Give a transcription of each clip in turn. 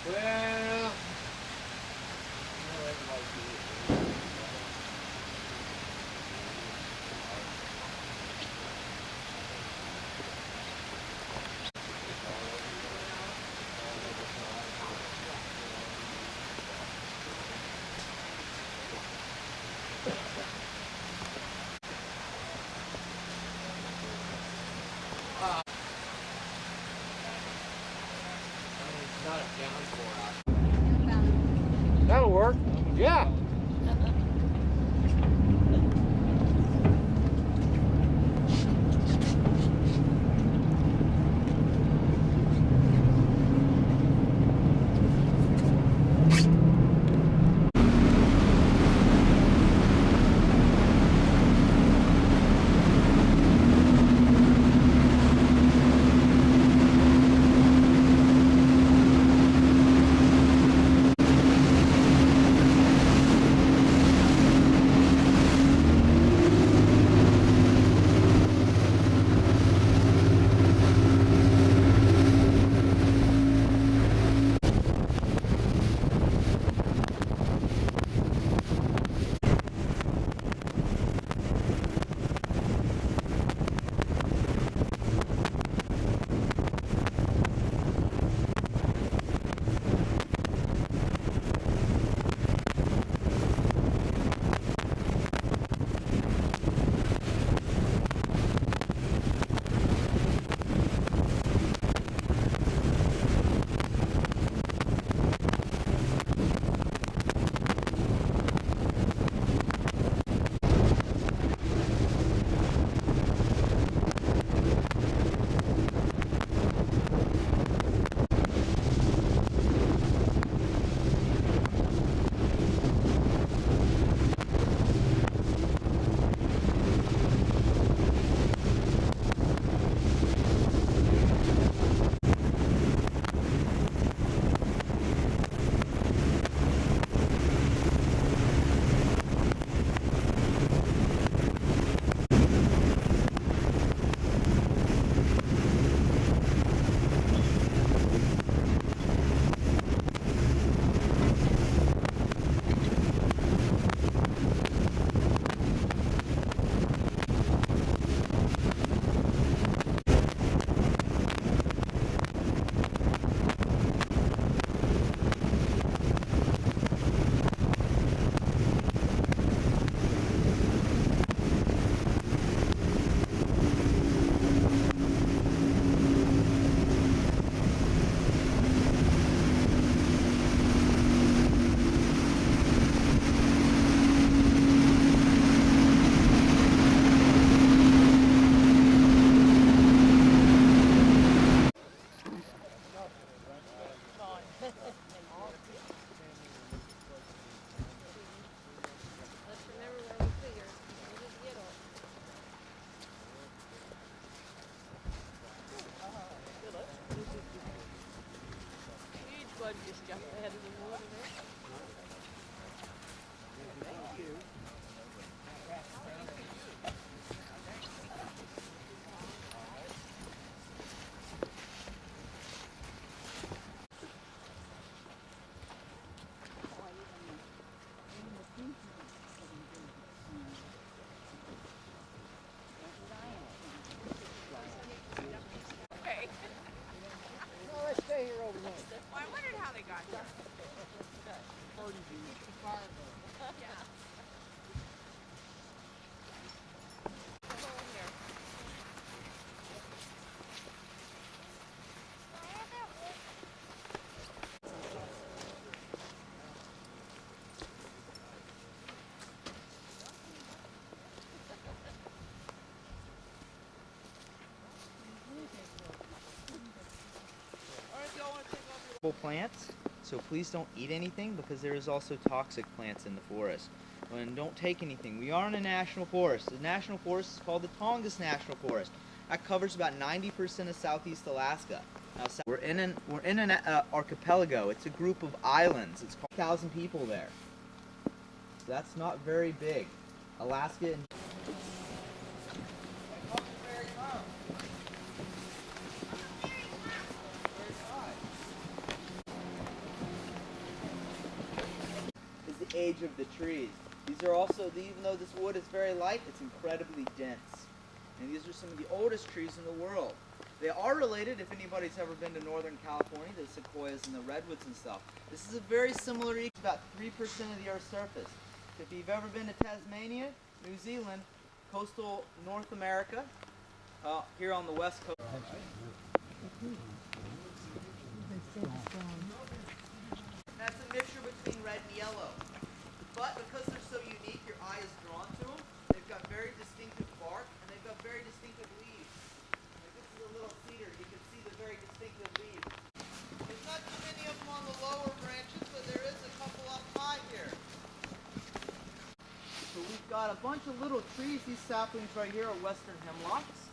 Well, not a downpour. That'll work. Yeah. Just jump ahead of the water there. Thank you. Okay. No, let's stay here overnight. Well, I wondered how they got here. Yeah. Plants, so please don't eat anything because there is also toxic plants in the forest. And don't take anything. We are in a national forest. The national forest is called the Tongass National Forest. That covers about 90% of southeast Alaska. Now, we're in an archipelago. It's a group of islands. It's called 1,000 people there. So that's not very big. Alaska and age of the trees. These are also, even though this wood is very light, it's incredibly dense. And these are some of the oldest trees in the world. They are related, if anybody's ever been to Northern California, the sequoias and the redwoods and stuff. This is a very similar ecosystem, about 3% of the Earth's surface. If you've ever been to Tasmania, New Zealand, coastal North America, here on the west coast. That's a mixture between red and yellow. But because they're so unique, your eye is drawn to them. They've got very distinctive bark, and they've got very distinctive leaves. Like this is a little cedar. You can see the very distinctive leaves. There's not too many of them on the lower branches, but there is a couple up high here. So we've got a bunch of little trees. These saplings right here are western hemlocks.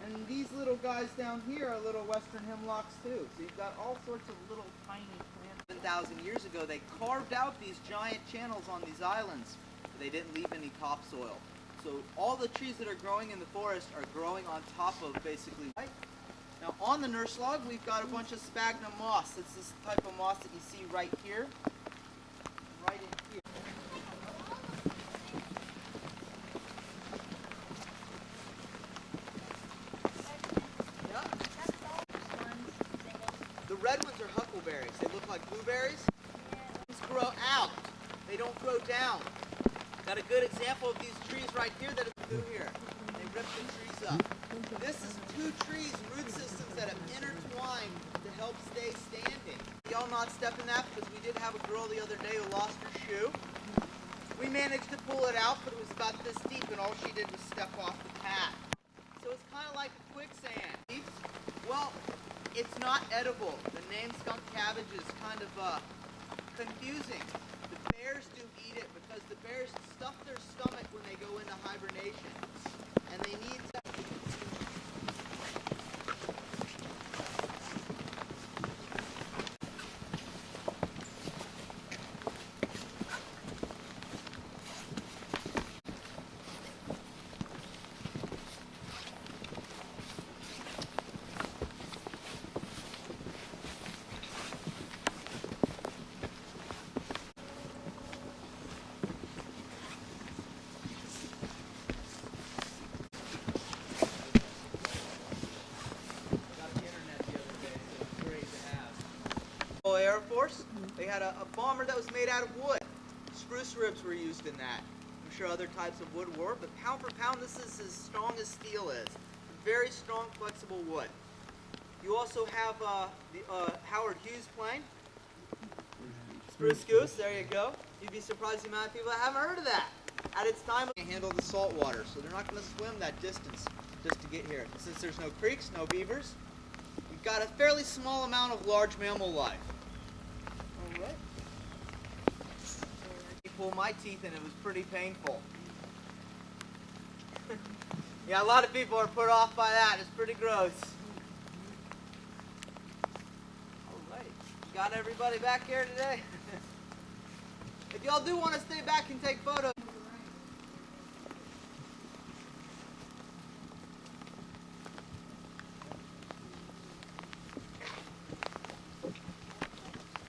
And these little guys down here are little western hemlocks too. So you've got all sorts of little tiny plants. 7,000 years ago, they carved out these giant channels on these islands, but they didn't leave any topsoil. So all the trees that are growing in the forest are growing on top of basically. Now on the nurse log, we've got a bunch of sphagnum moss. It's this type of moss that you see right here, right in here. The red ones are huckleberries. They look like blueberries. These grow out. They don't grow down. Got a good example of these trees right here that are through here. They rip the trees up. This is two trees, root systems that have intertwined to help stay standing. Y'all not step in that because we did have a girl the other day who lost her shoe. We managed to pull it out, but it was about this deep, and all she did was step off the path. So it's kind of like a quicksand. Well, it's not edible. The name skunk cabbage is kind of confusing. The bears do eat it because the bears stuff their stomach when they go into hibernation. And they need to... Air Force, they had a bomber that was made out of wood. Spruce ribs were used in that. I'm sure other types of wood were, but pound for pound, this is as strong as steel is. Very strong, flexible wood. You also have the Howard Hughes plane. Spruce goose, there you go. You'd be surprised the amount of people that haven't heard of that. At its time, they handle the salt water, so they're not going to swim that distance just to get here. Since there's no creeks, no beavers, we've got a fairly small amount of large mammal life. Alright. I pulled my teeth and it was pretty painful. Yeah, a lot of people are put off by that. It's pretty gross. Alright. Got everybody back here today? If y'all do want to stay back and take photos.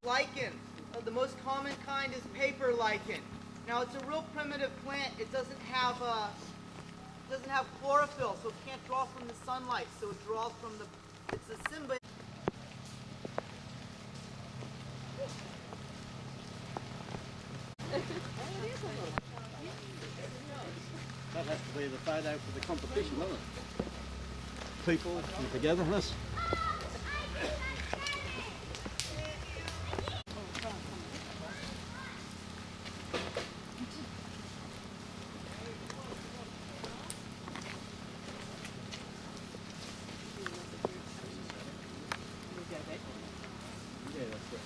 Lichen. The most common kind is paper lichen. Now it's a real primitive plant. It doesn't have chlorophyll, so it can't draw from the sunlight. So it draws from the. It's a symbiote. That has to be the photo for the competition, doesn't it? People and togetherness. Yeah, that's it.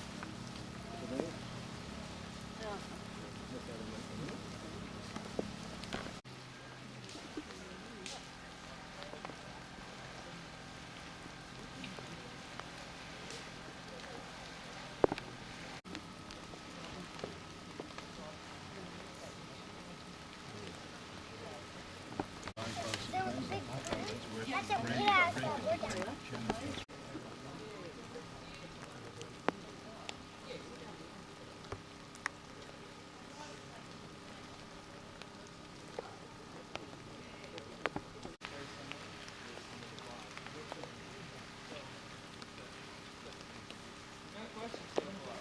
questions so far?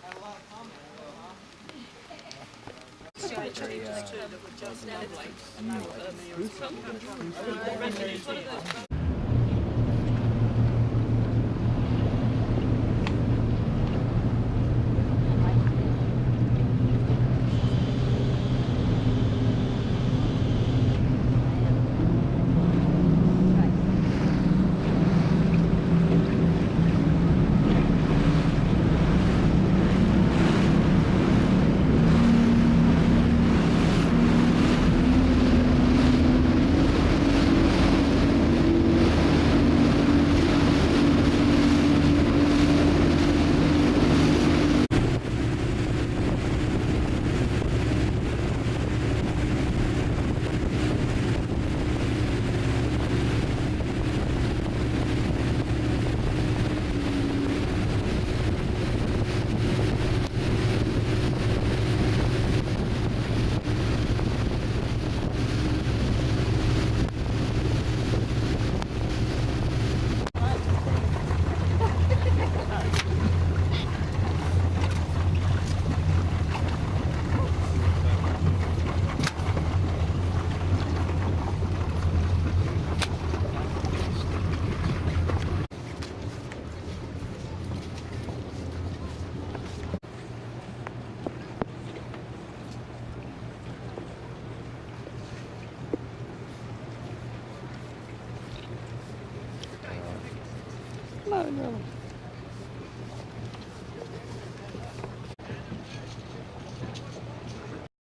Had a lot of comments though, huh? Very,